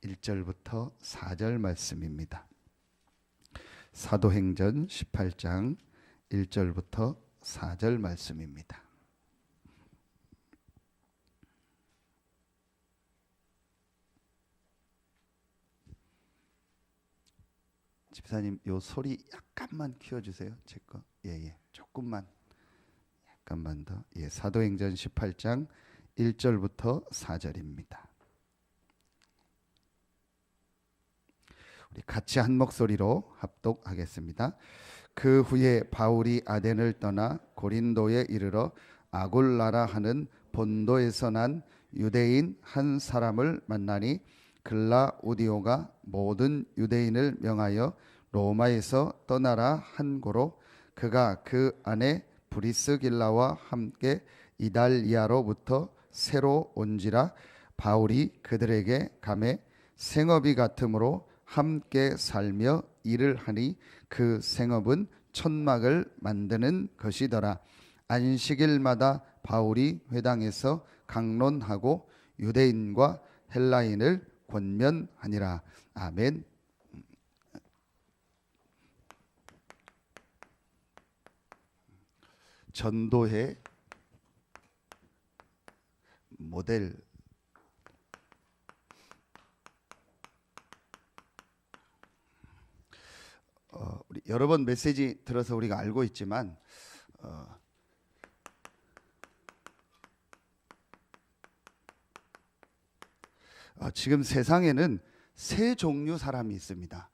1절부터 4절 말씀입니다. 사도행전 18장 1절부터 4절 말씀입니다. 집사님, 요 소리 약간만 키워주세요. 제 거. 예, 조금만, 약간만 더. 예, 사도행전 18장 1절부터 4절입니다. 우리 같이 한 목소리로 합독하겠습니다. 그 후에 바울이 아덴을 떠나 고린도에 이르러 아굴라라 하는 본도에서 난 유대인 한 사람을 만나니 글라우디오가 모든 유대인을 명하여 로마에서 떠나라 한 고로 그가 그 안에 브리스길라와 함께 이달리아로부터 새로 온지라 바울이 그들에게 감해 생업이 같으므로 함께 살며 일을 하니 그 생업은 천막을 만드는 것이더라. 안식일마다 바울이 회당에서 강론하고 유대인과 헬라인을 권면하니라. 아멘. 전도의 모델. 우리 여러 번 메시지 들어서 우리가 알고 있지만 지금 세상에는 세 종류 사람이 있습니다.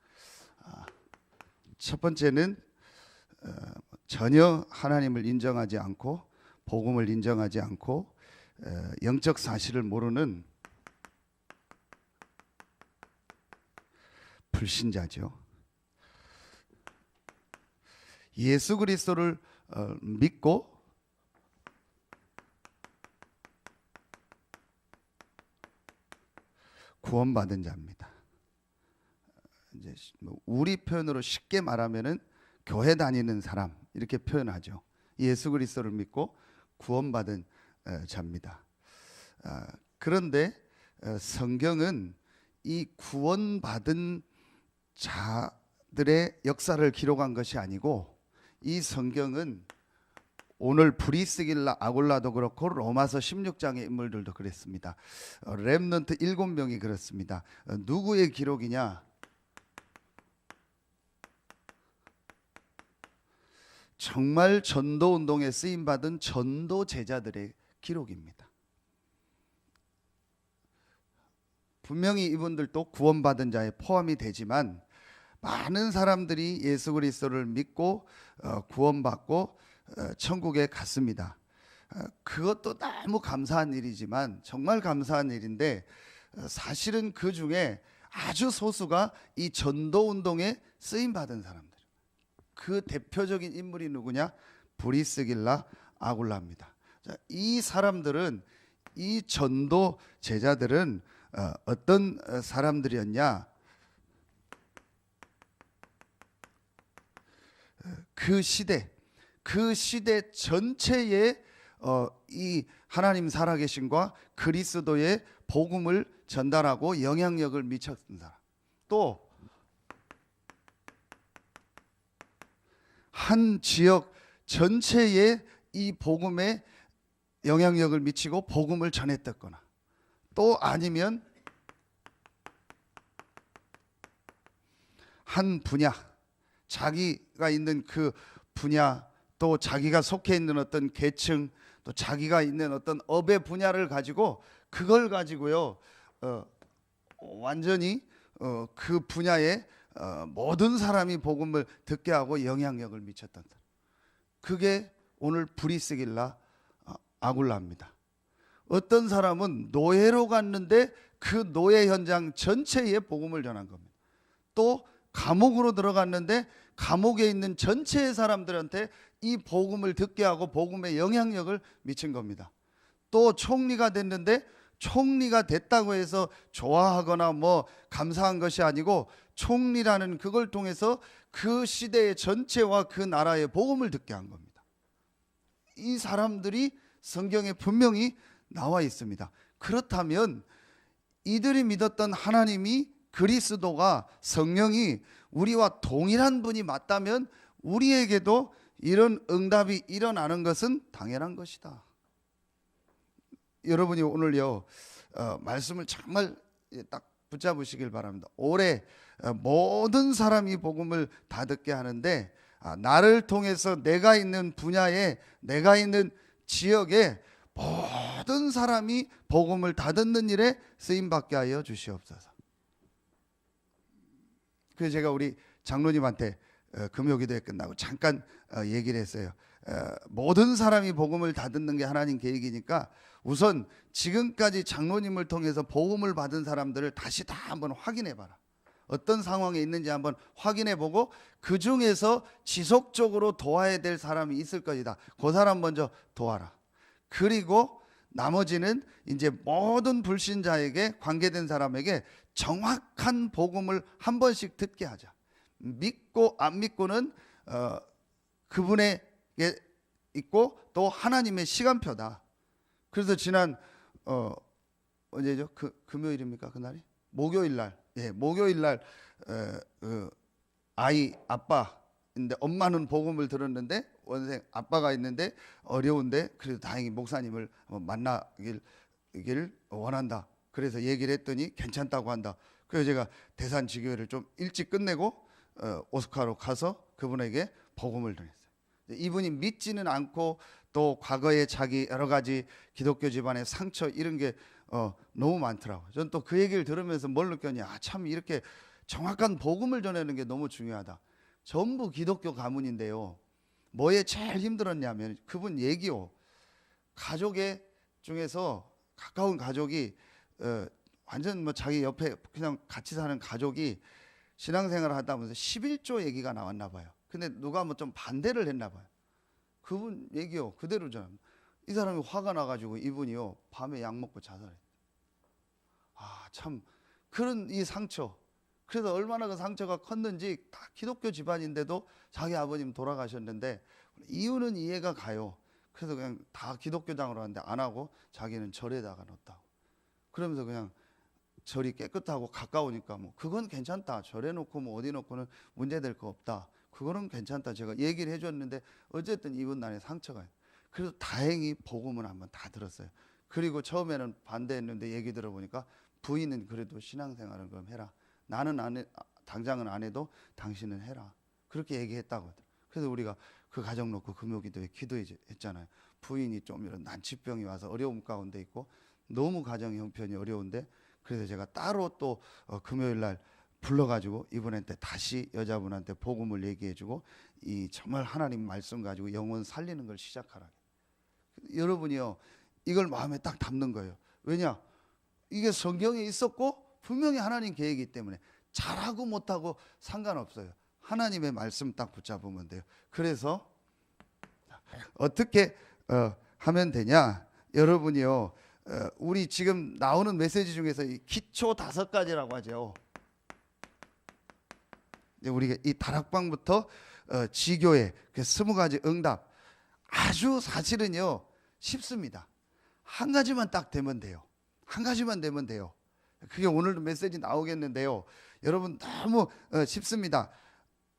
첫 번째는 전혀 하나님을 인정하지 않고 복음을 인정하지 않고 영적 사실을 모르는 불신자죠. 예수 그리스도를 믿고 구원받은 자입니다. 이제 우리 표현으로 쉽게 말하면은 교회 다니는 사람 이렇게 표현하죠. 예수 그리스도를 믿고 구원받은 자입니다. 그런데 성경은 이 구원받은 자들의 역사를 기록한 것이 아니고 이 성경은 오늘 브리스길라 아굴라도 그렇고 로마서 16장의 인물들도 그랬습니다. 렘넌트 7명이 그렇습니다. 누구의 기록이냐? 정말 전도운동에 쓰임받은 전도 제자들의 기록입니다. 분명히 이분들도 구원받은 자에 포함이 되지만 많은 사람들이 예수 그리스도를 믿고 구원받고 천국에 갔습니다. 그것도 너무 감사한 일이지만 정말 감사한 일인데 사실은 그 중에 아주 소수가 이 전도운동에 쓰임받은 사람들. 그 대표적인 인물이 누구냐? 브리스길라 아굴라입니다. 자, 이 사람들은 이 전도 제자들은 어떤 사람들이었냐? 그 시대 전체에 이 하나님 살아계신과 그리스도의 복음을 전달하고 영향력을 미쳤던 사람. 또 한 지역 전체에 이 복음에 영향력을 미치고 복음을 전했었거나 또 아니면 한 분야 자기가 있는 그 분야 또 자기가 속해 있는 어떤 계층 또 자기가 있는 어떤 업의 분야를 가지고 그걸 가지고요 완전히 그 분야에 모든 사람이 복음을 듣게 하고 영향력을 미쳤던 사람. 그게 오늘 브리스길라 아굴라입니다. 어떤 사람은 노예로 갔는데 그 노예 현장 전체에 복음을 전한 겁니다. 또 감옥으로 들어갔는데 감옥에 있는 전체의 사람들한테 이 복음을 듣게 하고 복음의 영향력을 미친 겁니다. 또 총리가 됐는데 총리가 됐다고 해서 좋아하거나 뭐 감사한 것이 아니고 총리라는 그걸 통해서 그 시대의 전체와 그 나라의 복음을 듣게 한 겁니다. 이 사람들이 성경에 분명히 나와 있습니다. 그렇다면 이들이 믿었던 하나님이, 그리스도가, 성령이 우리와 동일한 분이 맞다면 우리에게도 이런 응답이 일어나는 것은 당연한 것이다. 여러분이 오늘요 말씀을 정말 딱 붙잡으시길 바랍니다. 올해 모든 사람이 복음을 다 듣게 하는데, 나를 통해서 내가 있는 분야에, 내가 있는 지역에 모든 사람이 복음을 다 듣는 일에 쓰임받게 하여 주시옵소서. 그래서 제가 우리 장로님한테 금요기도회 끝나고 잠깐 얘기를 했어요. 모든 사람이 복음을 다 듣는 게 하나님 계획이니까 우선 지금까지 장로님을 통해서 복음을 받은 사람들을 다시 다 한번 확인해 봐라. 어떤 상황에 있는지 한번 확인해 보고 그 중에서 지속적으로 도와야 될 사람이 있을 것이다. 그 사람 먼저 도와라. 그리고 나머지는 이제 모든 불신자에게, 관계된 사람에게 정확한 복음을 한 번씩 듣게 하자. 믿고 안 믿고는 그분에게 있고 또 하나님의 시간표다. 그래서 지난 언제죠? 금요일입니까? 그날이? 목요일 날. 예, 목요일 날 아이 아빠인데 엄마는 복음을 들었는데 원생 아빠가 있는데 어려운데 그래도 다행히 목사님을 만나길 원한다. 그래서 얘기를 했더니 괜찮다고 한다. 그래서 제가 대산지교회를 좀 일찍 끝내고 오스카로 가서 그분에게 복음을 전했어요. 이분이 믿지는 않고 또 과거에 자기 여러 가지 기독교 집안의 상처 이런 게 너무 많더라고요. 저는 또 그 얘기를 들으면서 뭘 느꼈냐, 참 이렇게 정확한 복음을 전하는 게 너무 중요하다. 전부 기독교 가문인데요, 뭐에 제일 힘들었냐면 그분 얘기요, 가족의 중에서 가까운 가족이 완전 뭐 자기 옆에 그냥 같이 사는 가족이 신앙생활을 하다 보면서 11조 얘기가 나왔나 봐요. 근데 누가 뭐 좀 반대를 했나 봐요. 그분 얘기요 그대로잖아요. 이 사람이 화가 나가지고 이분이요 밤에 약 먹고 자살했어요. 참 그런 이 상처, 그래서 얼마나 그 상처가 컸는지, 다 기독교 집안인데도 자기 아버님 돌아가셨는데 이유는 이해가 가요. 그래서 그냥 다 기독교장으로 하는데 안 하고 자기는 절에다가 넣었다고. 그러면서 그냥 절이 깨끗하고 가까우니까 뭐 그건 괜찮다. 절에 놓고 뭐 어디 놓고는 문제될 거 없다. 그거는 괜찮다. 제가 얘기를 해줬는데 어쨌든 이분 안에 상처가 있어요. 그래서 다행히 복음은 한번 다 들었어요. 그리고 처음에는 반대했는데 얘기 들어보니까 부인은 그래도 신앙생활은 그럼 해라. 나는 안 해, 당장은 안 해도 당신은 해라. 그렇게 얘기했다고 하더라고요. 그래서 우리가 그 가정 놓고 금요기도에 기도했잖아요. 부인이 좀 이런 난치병이 와서 어려움 가운데 있고 너무 가정 형편이 어려운데, 그래서 제가 따로 또 금요일 날 불러가지고 이분한테 다시 여자분한테 복음을 얘기해주고 이 정말 하나님 말씀 가지고 영혼 살리는 걸 시작하라. 여러분이요 이걸 마음에 딱 담는 거예요. 왜냐? 이게 성경에 있었고 분명히 하나님 계획이기 때문에 잘하고 못하고 상관없어요. 하나님의 말씀 딱 붙잡으면 돼요. 그래서 어떻게 하면 되냐? 여러분이요 우리 지금 나오는 메시지 중에서 이 기초 5가지라고 하죠. 우리가 이 다락방부터 지교회 20가지 응답, 아주 사실은요 쉽습니다. 한 가지만 딱 되면 돼요. 한 가지만 되면 돼요. 그게 오늘도 메시지 나오겠는데요, 여러분 너무 쉽습니다.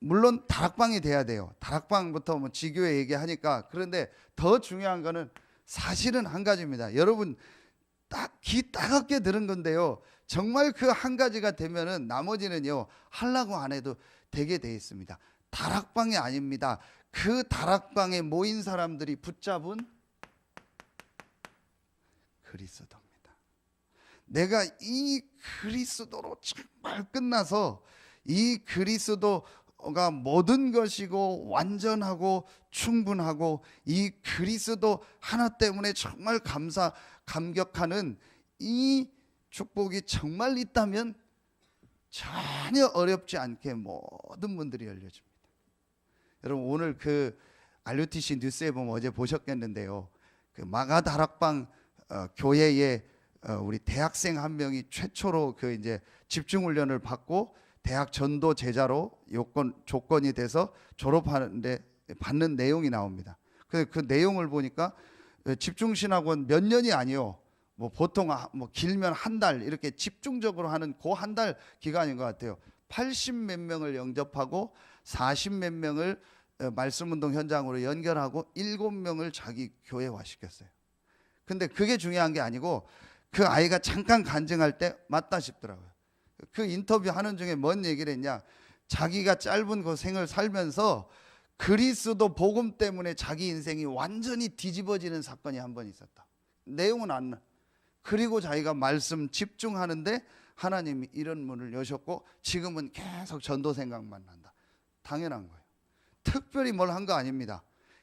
물론 다락방이 돼야 돼요. 다락방부터 뭐 지교회 얘기하니까. 그런데 더 중요한 거는 사실은 한 가지입니다. 여러분 딱 귀 따갑게 들은 건데요, 정말 그 한 가지가 되면은 나머지는요 하려고 안 해도 되게 돼 있습니다. 다락방이 아닙니다. 그 다락방에 모인 사람들이 붙잡은 그리스도입니다. 내가 이 그리스도로 정말 끝나서 이 그리스도가 모든 것이고 완전하고 충분하고 이 그리스도 하나 때문에 정말 감격하는 이 축복이 정말 있다면 전혀 어렵지 않게 모든 분들이 열려집니다. 여러분 오늘 그 RUTC 뉴스에 보면 어제 보셨겠는데요, 그 마가 다락방 교회에 우리 대학생 한 명이 최초로 그 이제 집중 훈련을 받고 대학 전도 제자로 조건이 돼서 졸업하는데 받는 내용이 나옵니다. 그 내용을 보니까 집중신학원 몇 년이 아니요 뭐 보통 뭐 길면 한 달 이렇게 집중적으로 하는 그 한 달 기간인 것 같아요. 80 몇 명을 영접하고 40 몇 명을 말씀운동 현장으로 연결하고 7명을 자기 교회화 시켰어요. 근데 그게 중요한 게 아니고 그 아이가 잠깐 간증할 때 맞다 싶더라고요. 그 인터뷰 하는 중에 뭔 얘기를 했냐, 자기가 짧은 그 생을 살면서 그리스도 복음 때문에 자기 인생이 완전히 뒤집어지는 사건이 한 번 있었다. 내용은 안 나. 그리고 자기가 말씀 집중하는데 하나님이 이런 문을 여셨고 지금은 계속 전도 생각만 난다. 당연한 거예요. 특별히 뭘 한 거 아닙니다.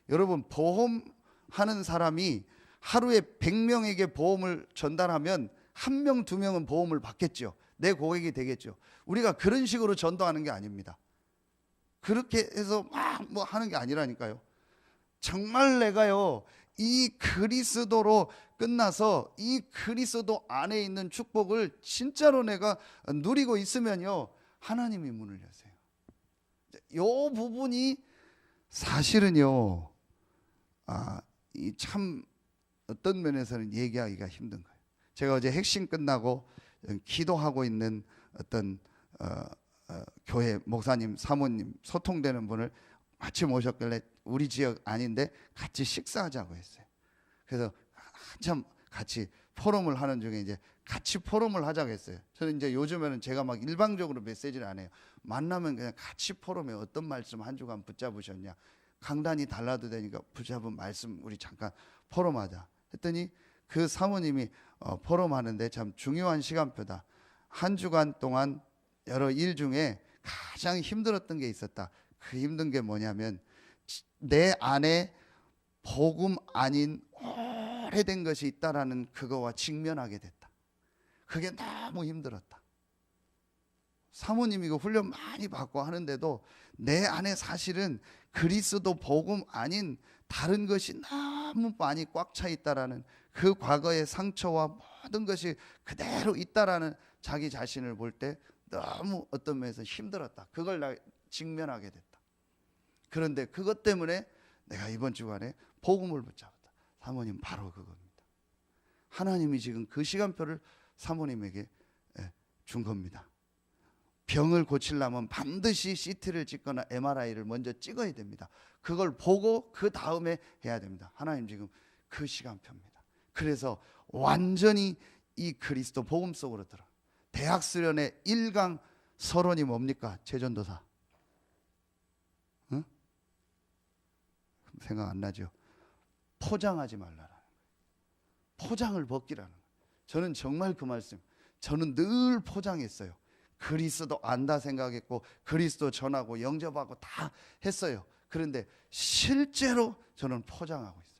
여러분, 보험하는 사람이 하루에 100명에게 보험을 전달하면 1명, 2명은 보험을 받겠죠. 내 고객이 되겠죠. 우리가 그런 식으로 전도하는 게 아닙니다. 그렇게 해서 막 뭐 하는 게 아니라니까요. 정말 내가요, 이 그리스도로 끝나서 이 그리스도 안에 있는 축복을 진짜로 내가 누리고 있으면요, 하나님이 문을 여세요. 이 부분이 사실은요, 이 참 어떤 면에서는 얘기하기가 힘든 거예요. 제가 어제 핵심 끝나고 기도하고 있는 어떤 교회 목사님, 사모님, 소통되는 분을 마침 오셨길래 우리 지역 아닌데 같이 식사하자고 했어요. 그래서 한참 같이 포럼을 하는 중에 이제 같이 포럼을 하자고 했어요. 저는 이제 요즘에는 제가 막 일방적으로 메시지를 안 해요. 만나면 그냥 같이 포럼에 어떤 말씀 한 주간 붙잡으셨냐, 강단이 달라도 되니까 붙잡은 말씀 우리 잠깐 포럼하자 했더니 그 사모님이 포럼하는데 참 중요한 시간표다. 한 주간 동안 여러 일 중에 가장 힘들었던 게 있었다. 그 힘든 게 뭐냐면 내 안에 복음 아닌 오래된 것이 있다라는 그거와 직면하게 됐다. 그게 너무 힘들었다. 사모님 이거 훈련 많이 받고 하는데도 내 안에 사실은 그리스도 복음 아닌 다른 것이 너무 많이 꽉 차 있다라는 그 과거의 상처와 모든 것이 그대로 있다라는 자기 자신을 볼 때 너무 어떤 면에서 힘들었다. 그걸 나 직면하게 됐다. 그런데 그것 때문에 내가 이번 주간에 복음을 붙잡았다. 사모님 바로 그겁니다. 하나님이 지금 그 시간표를 사모님에게 준 겁니다. 병을 고치려면 반드시 CT를 찍거나 MRI를 먼저 찍어야 됩니다. 그걸 보고 그 다음에 해야 됩니다. 하나님 지금 그 시간표입니다. 그래서 완전히 이 그리스도 복음 속으로 들어. 대학 수련의 1강 서론이 뭡니까? 최전도사. 응? 생각 안 나죠? 포장하지 말라라는 거예요. 포장을 벗기라는 거예요. 저는 정말 그 말씀, 저는 늘 포장했어요. 그리스도 안다 생각했고 그리스도 전하고 영접하고 다 했어요. 그런데 실제로 저는 포장하고 있어요.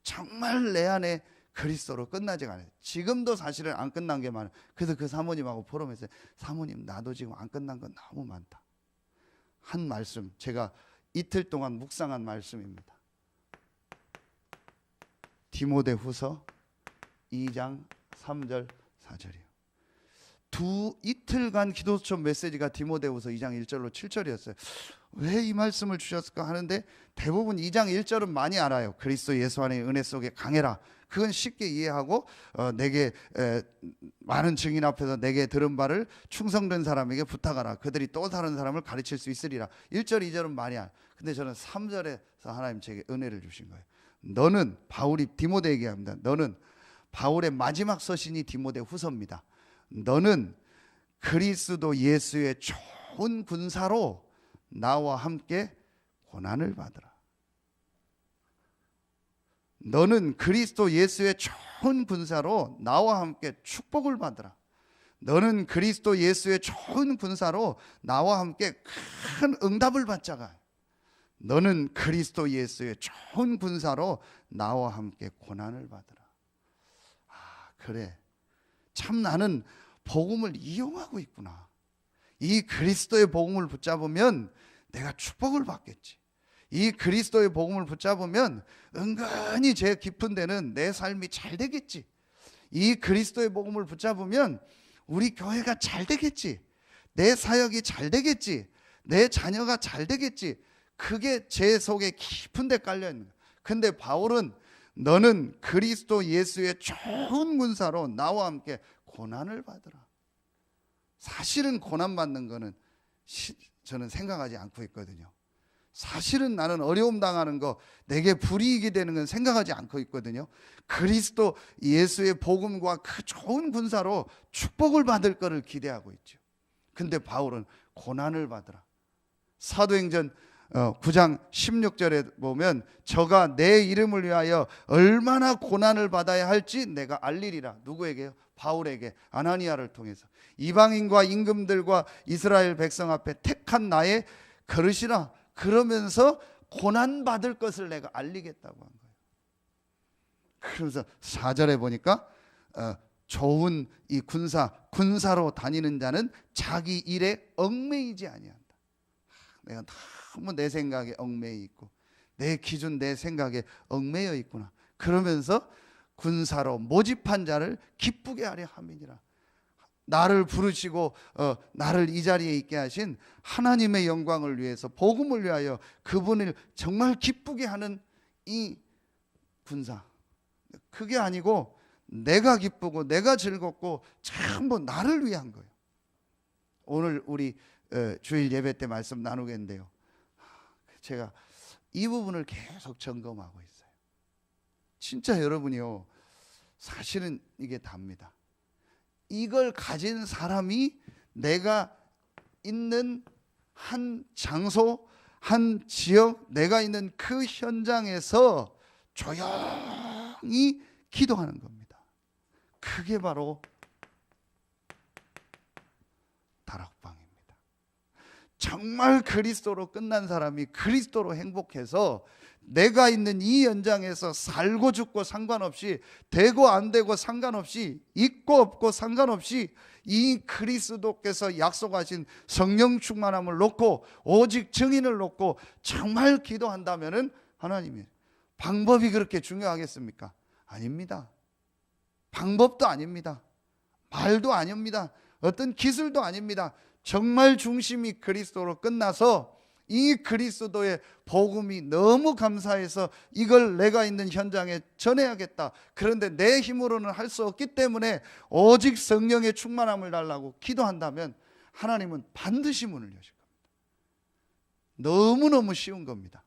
정말 내 안에 그리스도로 끝나지가 않아요. 지금도 사실은 안 끝난 게 많아요. 그래서 그 사모님하고 포럼에서 사모님 나도 지금 안 끝난 건 너무 많다. 한 말씀, 제가 이틀 동안 묵상한 말씀입니다. 디모데후서 2장 3절 4절이요. 이틀간 기도처 메시지가 디모데후서 2장 1절로 7절이었어요. 왜 이 말씀을 주셨을까 하는데 대부분 2장 1절은 많이 알아요. 그리스도 예수 안의 은혜 속에 강해라. 그건 쉽게 이해하고 내게 많은 증인 앞에서 내게 들은 바를 충성된 사람에게 부탁하라. 그들이 또 다른 사람을 가르칠 수 있으리라. 1절 2절은 많이 알아요. 근데 저는 3절에서 하나님 제게 은혜를 주신 거예요. 너는, 바울이 디모데에게 합니다. 너는, 바울의 마지막 서신이 디모데후서입니다. 너는 그리스도 예수의 좋은 군사로 나와 함께 고난을 받으라. 너는 그리스도 예수의 좋은 군사로 나와 함께 축복을 받으라. 너는 그리스도 예수의 좋은 군사로 나와 함께 큰 응답을 받자가. 너는 그리스도 예수의 좋은 군사로 나와 함께 고난을 받으라. 그래, 참 나는 복음을 이용하고 있구나. 이 그리스도의 복음을 붙잡으면 내가 축복을 받겠지. 이 그리스도의 복음을 붙잡으면 은근히 제 깊은 데는 내 삶이 잘 되겠지. 이 그리스도의 복음을 붙잡으면 우리 교회가 잘 되겠지. 내 사역이 잘 되겠지. 내 자녀가 잘 되겠지. 그게 제 속에 깊은 데 깔려 있는 거예요. 근데 바울은 너는 그리스도 예수의 좋은 군사로 나와 함께 고난을 받으라. 사실은 고난받는 거는 저는 생각하지 않고 있거든요. 사실은 나는 어려움 당하는 거, 내게 불이익이 되는 건 생각하지 않고 있거든요. 그리스도 예수의 복음과 그 좋은 군사로 축복을 받을 거를 기대하고 있죠. 근데 바울은 고난을 받으라. 사도행전 9장 16절에 보면 저가 내 이름을 위하여 얼마나 고난을 받아야 할지 내가 알리리라. 누구에게요? 바울에게, 아나니아를 통해서. 이방인과 임금들과 이스라엘 백성 앞에 택한 나의 그릇이라. 그러면서 고난받을 것을 내가 알리겠다고 한 거예요. 그러면서 4절에 보니까 좋은 이 군사로 다니는 자는 자기 일에 얽매이지 아니한다. 내가 너무 내 생각에 얽매여 있고 내 기준 내 생각에 얽매여 있구나. 그러면서 군사로 모집한 자를 기쁘게 하려 함이니라. 나를 부르시고 나를 이 자리에 있게 하신 하나님의 영광을 위해서, 복음을 위하여 그분을 정말 기쁘게 하는 이 군사, 그게 아니고 내가 기쁘고 내가 즐겁고 전부 나를 위한 거예요. 오늘 우리 주일 예배 때 말씀 나누겠는데요, 제가 이 부분을 계속 점검하고 있어요. 진짜 여러분이요, 사실은 이게 답니다. 이걸 가진 사람이 내가 있는 한 장소, 한 지역, 내가 있는 그 현장에서 조용히 기도하는 겁니다. 그게 바로 다락방입니다. 정말 그리스도로 끝난 사람이 그리스도로 행복해서 내가 있는 이 현장에서 살고 죽고 상관없이, 되고 안 되고 상관없이, 있고 없고 상관없이 이 그리스도께서 약속하신 성령 충만함을 놓고 오직 증인을 놓고 정말 기도한다면은, 하나님이 방법이 그렇게 중요하겠습니까? 아닙니다. 방법도 아닙니다. 말도 아닙니다. 어떤 기술도 아닙니다. 정말 중심이 그리스도로 끝나서 이 그리스도의 복음이 너무 감사해서 이걸 내가 있는 현장에 전해야겠다. 그런데 내 힘으로는 할 수 없기 때문에 오직 성령의 충만함을 달라고 기도한다면 하나님은 반드시 문을 여실 겁니다. 너무너무 쉬운 겁니다.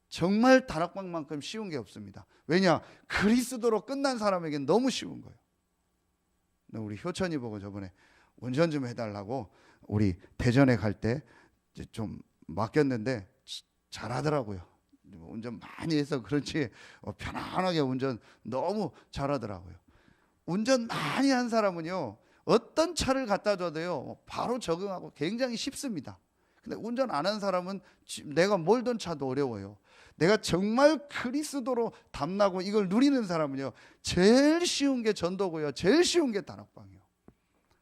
정말 다락방만큼 쉬운 게 없습니다. 왜냐? 그리스도로 끝난 사람에겐 너무 쉬운 거예요. 우리 효천이 보고 저번에 운전 좀 해달라고 우리 대전에 갈 때 좀 맡겼는데 잘하더라고요. 운전 많이 해서 그렇지 편안하게 운전 너무 잘하더라고요. 운전 많이 한 사람은요, 어떤 차를 갖다 줘도요 바로 적응하고 굉장히 쉽습니다. 근데 운전 안 한 사람은 내가 몰던 차도 어려워요. 내가 정말 그리스도로 담나고 이걸 누리는 사람은요, 제일 쉬운 게 전도고요, 제일 쉬운 게 다락방이요.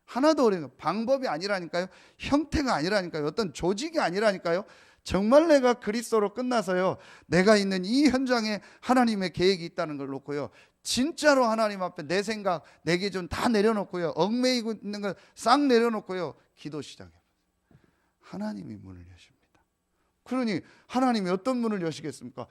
하나도 어려운 거, 방법이 아니라니까요, 형태가 아니라니까요, 어떤 조직이 아니라니까요. 정말 내가 그리스도로 끝나서요, 내가 있는 이 현장에 하나님의 계획이 있다는 걸 놓고요, 진짜로 하나님 앞에 내 생각, 내 기준 다 내려놓고요, 얽매이고 있는 걸 싹 내려놓고요, 기도 시작해요. 하나님이 문을 여십니다. 그러니 하나님이 어떤 문을 여시겠습니까?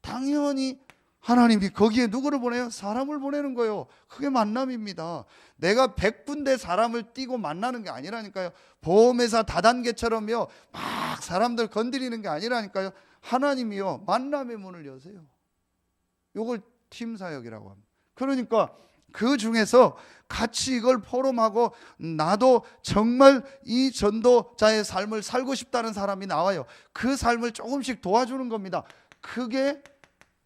당연히 하나님이 거기에 누구를 보내요? 사람을 보내는 거예요. 그게 만남입니다. 내가 100군데 사람을 띄고 만나는 게 아니라니까요. 보험회사 다단계처럼요 막 사람들 건드리는 게 아니라니까요. 하나님이요 만남의 문을 여세요. 이걸 팀사역이라고 합니다. 그러니까 그 중에서 같이 이걸 포럼하고 나도 정말 이 전도자의 삶을 살고 싶다는 사람이 나와요. 그 삶을 조금씩 도와주는 겁니다. 그게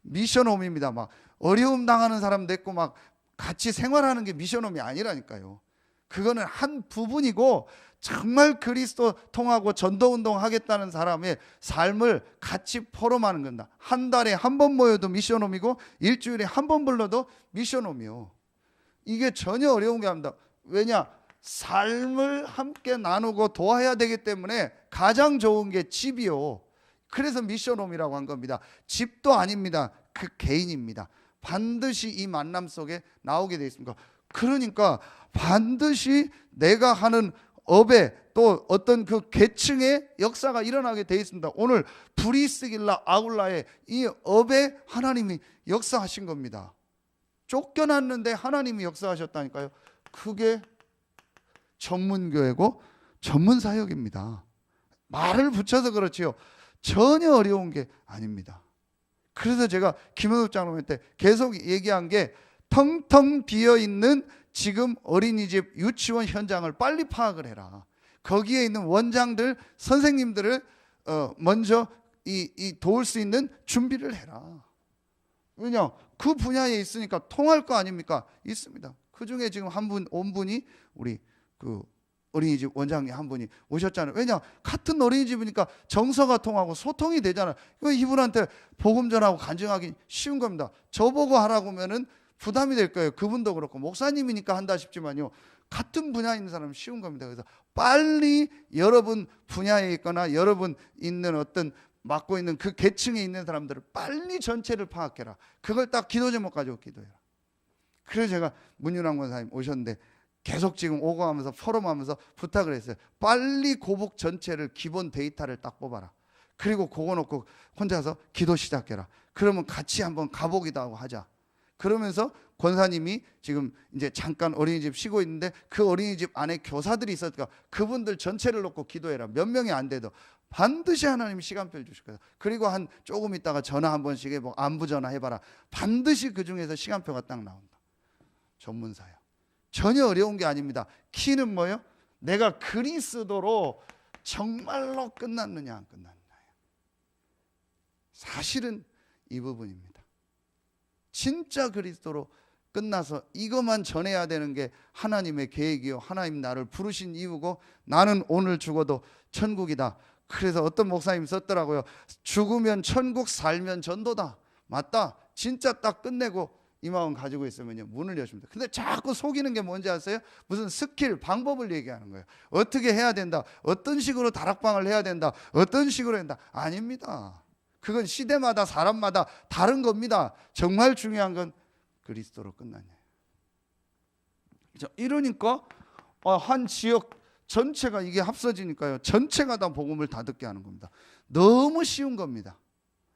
미션홈입니다. 막 어려움 당하는 사람도 있고 막 같이 생활하는 게 미션홈이 아니라니까요. 그거는 한 부분이고, 정말 그리스도 통하고 전도운동 하겠다는 사람의 삶을 같이 포럼하는 겁니다. 한 달에 한 번 모여도 미션홈이고 일주일에 한 번 불러도 미션홈이요. 이게 전혀 어려운 게 아닙니다. 왜냐? 삶을 함께 나누고 도와야 되기 때문에 가장 좋은 게 집이요. 그래서 미션홈이라고 한 겁니다. 집도 아닙니다. 그 개인입니다. 반드시 이 만남 속에 나오게 되어 있습니다. 그러니까 반드시 내가 하는 업에 또 어떤 그 계층의 역사가 일어나게 되어 있습니다. 오늘 브리스길라 아굴라의 이 업에 하나님이 역사하신 겁니다. 쫓겨났는데 하나님이 역사하셨다니까요. 그게 전문교회고 전문사역입니다. 말을 붙여서 그렇지요. 전혀 어려운 게 아닙니다. 그래서 제가 김현욱 장로님한테 계속 얘기한 게 텅텅 비어있는 지금 어린이집 유치원 현장을 빨리 파악을 해라. 거기에 있는 원장들 선생님들을 먼저 도울 수 있는 준비를 해라. 왜냐? 그 분야에 있으니까 통할 거 아닙니까? 있습니다. 그 중에 지금 온 분이 우리 그 어린이집 원장님 한 분이 오셨잖아요. 왜냐? 같은 어린이집이니까 정서가 통하고 소통이 되잖아요. 이분한테 복음 전하고 간증하기 쉬운 겁니다. 저보고 하라고 하면은 부담이 될 거예요. 그분도 그렇고 목사님이니까 한다 싶지만요. 같은 분야에 있는 사람은 쉬운 겁니다. 그래서 빨리 여러분 분야에 있거나 여러분 있는 어떤 맡고 있는 그 계층에 있는 사람들을 빨리 전체를 파악해라. 그걸 딱 기도 제목 가지고 기도해라. 그래서 제가 문윤환 권사님 오셨는데 계속 지금 오고 하면서 포럼하면서 부탁을 했어요. 빨리 고복 전체를 기본 데이터를 딱 뽑아라. 그리고 그거 놓고 혼자서 기도 시작해라. 그러면 같이 한번 가보기도 하고 하자. 그러면서 권사님이 지금 이제 잠깐 어린이집 쉬고 있는데 그 어린이집 안에 교사들이 있었으니까 그분들 전체를 놓고 기도해라. 몇 명이 안 돼도 반드시 하나님이 시간표를 주실 거예요. 그리고 한 조금 있다가 전화 한 번씩 해보고 안부 전화 해봐라. 반드시 그 중에서 시간표가 딱 나온다. 전문사요. 전혀 어려운 게 아닙니다. 키는 뭐예요? 내가 그리스도로 정말로 끝났느냐 안 끝났느냐. 사실은 이 부분입니다. 진짜 그리스도로 끝나서 이것만 전해야 되는 게 하나님의 계획이요. 하나님 나를 부르신 이유고 나는 오늘 죽어도 천국이다. 그래서 어떤 목사님 썼더라고요. 죽으면 천국, 살면 전도다. 맞다. 진짜 딱 끝내고 이 마음 가지고 있으면요 문을 여십니다. 근데 자꾸 속이는 게 뭔지 아세요? 무슨 스킬, 방법을 얘기하는 거예요. 어떻게 해야 된다. 어떤 식으로 다락방을 해야 된다. 어떤 식으로 한다. 아닙니다. 그건 시대마다 사람마다 다른 겁니다. 정말 중요한 건 그리스도로 끝나냐. 이러니까 한 지역 전체가 이게 합쳐지니까요. 전체가 다 복음을 다 듣게 하는 겁니다. 너무 쉬운 겁니다.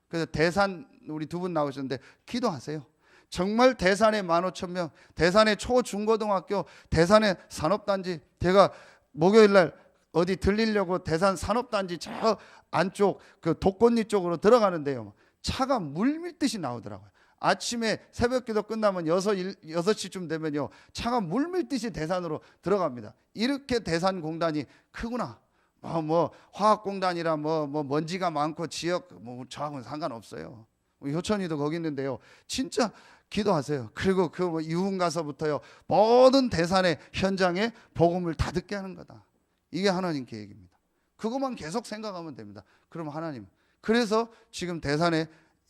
그래서 대산 우리 두 분 나오셨는데 기도하세요. 정말 대산에 15,000명, 대산의 초중고등학교, 대산의 산업단지. 제가 목요일날 어디 들리려고 대산 산업단지 저 안쪽 그 독꽃리 쪽으로 들어가는데요. 차가 물밀듯이 나오더라고요. 아침에 새벽기도 끝나면 6시쯤 되면요. 차가 물밀듯이 대산으로 들어갑니다. 이렇게 대산공단이 크구나. 뭐 화학공단이라 뭐 먼지가 많고 지역 뭐 저하고는 상관없어요. 효천이도 거기 있는데요. 진짜 기도하세요. 그리고 그 유흥 가서부터요. 모든 대산의 현장에 복음을 다 듣게 하는 거다. 이게 하나님 계획입니다. 그것만 계속 생각하면 됩니다. 그럼 하나님. 그래서 지금 대산에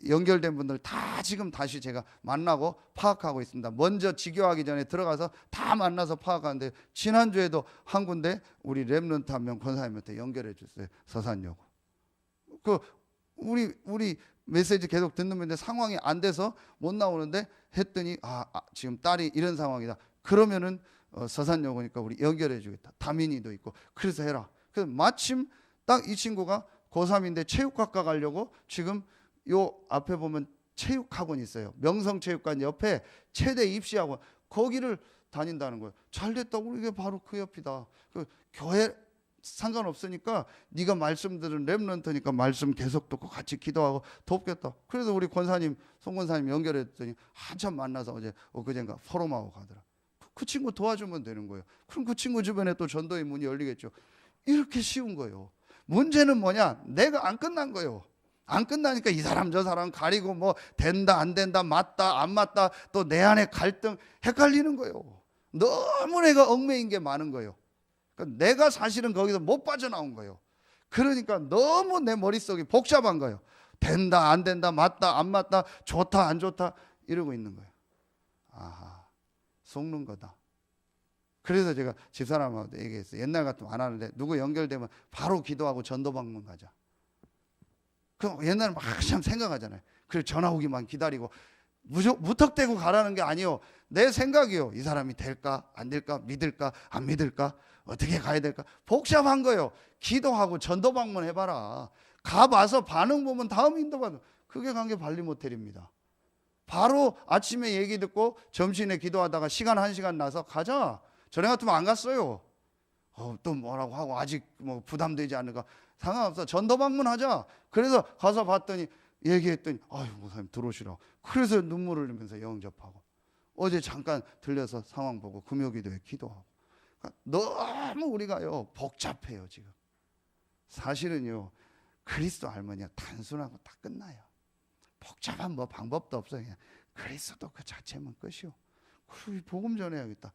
연결된 분들 다 지금 다시 제가 만나고 파악하고 있습니다. 먼저 지교하기 전에 들어가서 다 만나서 파악하는데 지난주에도 한 군데 우리 랩런트 한 명 권사님한테 연결해 줬어요. 서산여고. 그 우리 메시지 계속 듣는 분인데 상황이 안 돼서 못 나오는데 했더니 지금 딸이 이런 상황이다. 그러면은 서산여고니까 우리 연결해 주겠다. 다민이도 있고 그래서 해라. 그래서 마침 딱 이 친구가 고3인데 체육학과 가려고 지금 요 앞에 보면 체육학원이 있어요. 명성체육관 옆에 체대 입시학원 거기를 다닌다는 거예요. 잘 됐다고. 이게 바로 그 옆이다. 그 교회 상관없으니까 네가 말씀 들은 랩런트니까 말씀 계속 듣고 같이 기도하고 돕겠다. 그래서 우리 권사님 송 권사님 연결했더니 한참 만나서 어제 엊그젠가 포럼하고 가더라. 그 친구 도와주면 되는 거예요. 그럼 그 친구 주변에 또 전도의 문이 열리겠죠. 이렇게 쉬운 거예요. 문제는 뭐냐? 내가 안 끝난 거예요. 안 끝나니까 이 사람 저 사람 가리고 뭐 된다 안 된다 맞다 안 맞다 또 내 안에 갈등 헷갈리는 거예요. 너무 내가 얽매인 게 많은 거예요. 그러니까 내가 사실은 거기서 못 빠져나온 거예요. 그러니까 너무 내 머릿속이 복잡한 거예요. 된다 안 된다 맞다 안 맞다 좋다 안 좋다 이러고 있는 거예요. 아하, 속는 거다. 그래서 제가 집사람하고 얘기했어요. 옛날 같으면 안 하는데 누구 연결되면 바로 기도하고 전도 방문 가자. 그럼 옛날에 막 참 생각하잖아요. 그래서 전화 오기만 기다리고 무턱대고 가라는 게 아니요. 내 생각이요. 이 사람이 될까 안 될까 믿을까 안 믿을까 어떻게 가야 될까? 복잡한 거예요. 기도하고 전도 방문해봐라. 가봐서 반응 보면 다음 인도받아. 그게 관계 발리 모텔입니다. 바로 아침에 얘기 듣고 점심에 기도하다가 시간 1시간 나서 가자. 전에 같으면 안 갔어요. 또 뭐라고 하고 아직 뭐 부담되지 않을까. 상관없어. 전도 방문하자. 그래서 가서 봤더니 얘기했더니 아유 목사님 들어오시라고. 그래서 눈물을 흘리면서 영접하고 어제 잠깐 들려서 상황 보고 금요기도에 기도하고. 그러니까 너무 우리가요 복잡해요 지금. 사실은요 그리스도 알면요 단순하고 딱 끝나요. 복잡한 뭐 방법도 없어요. 그냥 그리스도 그 자체면 끝이요. 그리고 복음 전해야겠다.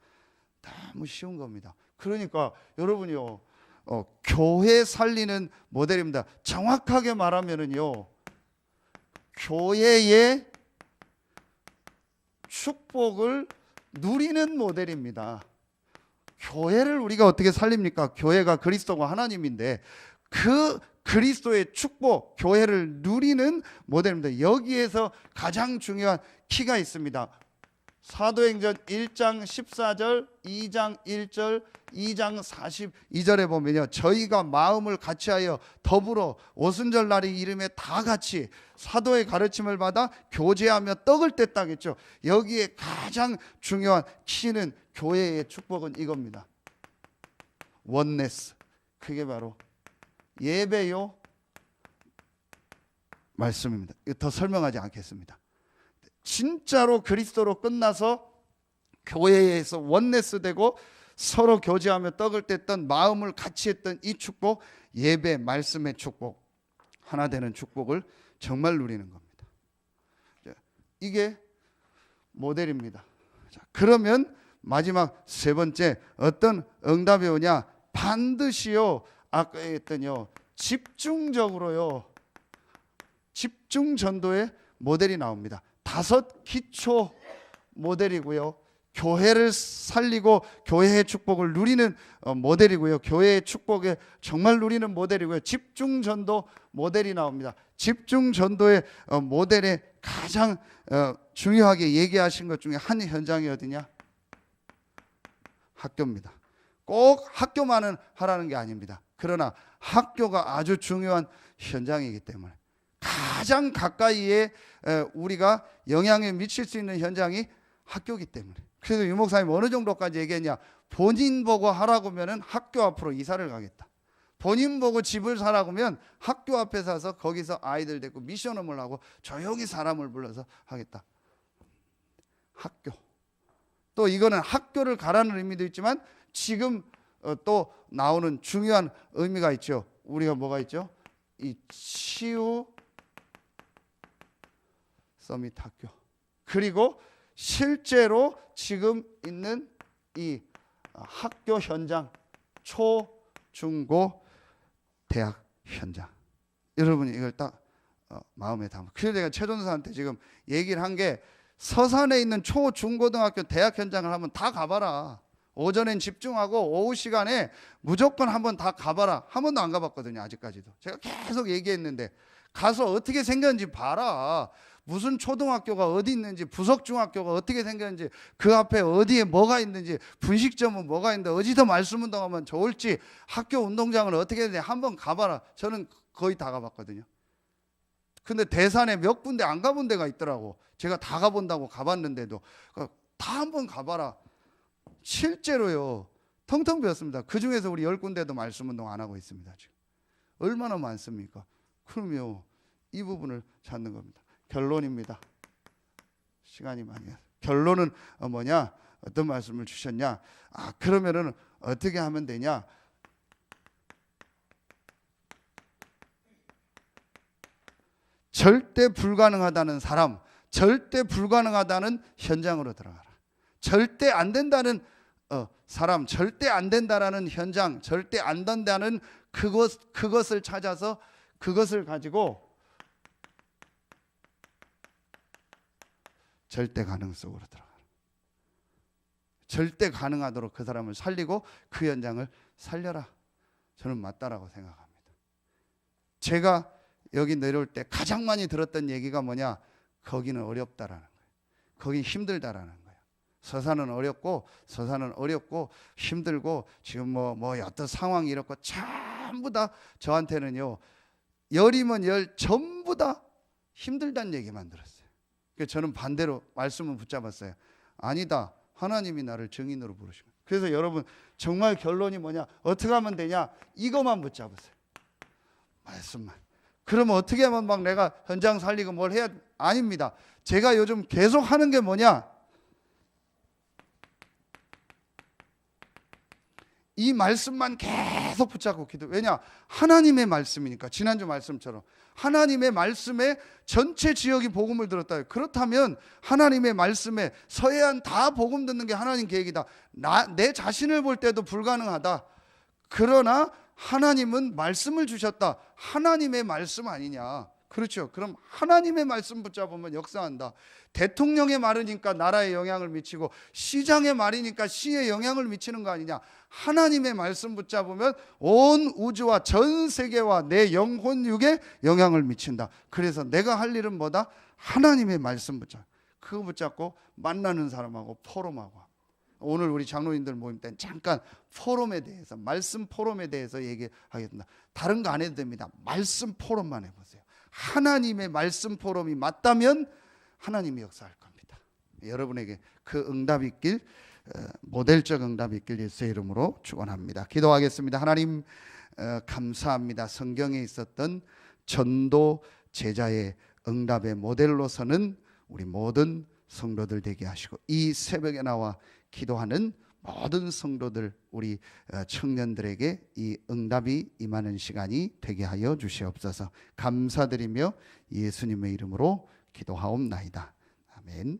너무 쉬운 겁니다. 그러니까 여러분이요 교회 살리는 모델입니다. 정확하게 말하면은요 교회의 축복을 누리는 모델입니다. 교회를 우리가 어떻게 살립니까? 교회가 그리스도가 하나님인데 그 그리스도의 축복, 교회를 누리는 모델입니다. 여기에서 가장 중요한 키가 있습니다. 사도행전 1장 14절, 2장 1절, 2장 42절에 보면요 저희가 마음을 같이하여 더불어 오순절 날이 이름에 다 같이 사도의 가르침을 받아 교제하며 떡을 뗐다 했죠. 여기에 가장 중요한 키는 교회의 축복은 이겁니다. 원네스. 그게 바로 예배요 말씀입니다. 이거 더 설명하지 않겠습니다. 진짜로 그리스도로 끝나서 교회에서 원네스 되고 서로 교제하며 떡을 뗐던 마음을 같이 했던 이 축복, 예배 말씀의 축복, 하나 되는 축복을 정말 누리는 겁니다. 이게 모델입니다. 자, 그러면 마지막 세 번째 어떤 응답이 오냐? 반드시요 아까 했더니요 집중적으로요 집중 전도의 모델이 나옵니다. 5 기초 모델이고요. 교회를 살리고 교회의 축복을 누리는 모델이고요. 교회의 축복에 정말 누리는 모델이고요. 집중 전도 모델이 나옵니다. 집중 전도의 모델에 가장 중요하게 얘기하신 것 중에 한 현장이 어디냐? 학교입니다. 꼭 학교만은 하라는 게 아닙니다. 그러나 학교가 아주 중요한 현장이기 때문에 가장 가까이에 우리가 영향을 미칠 수 있는 현장이 학교이기 때문에. 그래서 유 목사님 어느 정도까지 얘기했냐? 본인 보고 하라고 하면 학교 앞으로 이사를 가겠다. 본인 보고 집을 사라고 하면 학교 앞에 사서 거기서 아이들 데리고 미션홈을 하고 조용히 사람을 불러서 하겠다. 학교. 또 이거는 학교를 가라는 의미도 있지만 지금 또 나오는 중요한 의미가 있죠. 우리가 뭐가 있죠? 이 치유 서밋 학교. 그리고 실제로 지금 있는 이 학교 현장, 초, 중, 고, 대학 현장. 여러분이 이걸 딱 마음에 담아. 그래서 제가 최전사한테 지금 얘기를 한 게 서산에 있는 초, 중, 고등학교, 대학 현장을 한번 다 가봐라. 오전엔 집중하고 오후 시간에 무조건 한번 다 가봐라. 한 번도 안 가봤거든요. 아직까지도. 제가 계속 얘기했는데 가서 어떻게 생겼는지 봐라. 무슨 초등학교가 어디 있는지, 부석중학교가 어떻게 생겼는지, 그 앞에 어디에 뭐가 있는지, 분식점은 뭐가 있는데 어디서 말씀운동하면 좋을지, 학교 운동장을 어떻게 해야 되는지 한번 가봐라. 저는 거의 다 가봤거든요. 근데 대산에 몇 군데 안 가본 데가 있더라고. 제가 다 가본다고 가봤는데도 다 한번 가봐라. 실제로요 텅텅 비었습니다. 그 중에서 우리 10군데도 말씀운동 안 하고 있습니다. 지금 얼마나 많습니까? 그럼요 이 부분을 찾는 겁니다. 결론입니다. 시간이 많이 해서. 결론은 뭐냐? 어떤 말씀을 주셨냐? 그러면은 어떻게 하면 되냐? 절대 불가능하다는 사람, 절대 불가능하다는 현장으로 들어가라. 절대 안 된다는 사람, 절대 안 된다라는 현장, 절대 안 된다는 그것을 찾아서 그것을 가지고 절대 가능 속으로 들어가라. 절대 가능하도록 그 사람을 살리고 그 현장을 살려라. 저는 맞다라고 생각합니다. 제가 여기 내려올 때 가장 많이 들었던 얘기가 뭐냐? 거기는 어렵다라는 거예요. 거기 힘들다라는 거예요. 서사는 어렵고 힘들고 지금 뭐 어떤 상황이 이렇고 전부 다 저한테는요, 열이면 열 전부 다 힘들다는 얘기만 들었어요. 그래서 저는 반대로 말씀을 붙잡았어요. 아니다, 하나님이 나를 증인으로 부르시고. 그래서 여러분 정말 결론이 뭐냐, 어떻게 하면 되냐, 이것만 붙잡으세요. 말씀만. 그러면 어떻게 하면 막 내가 현장 살리고 뭘 해야, 아닙니다. 제가 요즘 계속 하는 게 뭐냐, 이 말씀만 계속 붙잡고 기도. 왜냐, 하나님의 말씀이니까. 지난주 말씀처럼 하나님의 말씀에 전체 지역이 복음을 들었다. 그렇다면 하나님의 말씀에 서해안 다 복음 듣는 게 하나님 계획이다. 내 자신을 볼 때도 불가능하다. 그러나 하나님은 말씀을 주셨다. 하나님의 말씀 아니냐. 그렇죠. 그럼 하나님의 말씀 붙잡으면 역사한다. 대통령의 말이니까 나라에 영향을 미치고, 시장의 말이니까 시에 영향을 미치는 거 아니냐. 하나님의 말씀 붙잡으면 온 우주와 전 세계와 내 영혼 육에 영향을 미친다. 그래서 내가 할 일은 뭐다? 하나님의 말씀 붙잡. 그거 붙잡고 만나는 사람하고 포럼하고. 오늘 우리 장로님들 모임 때는 잠깐 포럼에 대해서, 말씀 포럼에 대해서 얘기하겠습니다. 다른 거 안 해도 됩니다. 말씀 포럼만 해보세요. 하나님의 말씀 포럼이 맞다면 하나님이 역사할 겁니다. 여러분에게 그 응답이 있길, 모델적 응답이 있길 예수의 이름으로 축원합니다. 기도하겠습니다. 하나님, 감사합니다. 성경에 있었던 전도 제자의 응답의 모델로서는 우리 모든 성도들 되게 하시고, 이 새벽에 나와 기도하는 모든 성도들, 우리 청년들에게 이 응답이 임하는 시간이 되게 하여 주시옵소서. 감사드리며 예수님의 이름으로 기도하옵나이다. 아멘.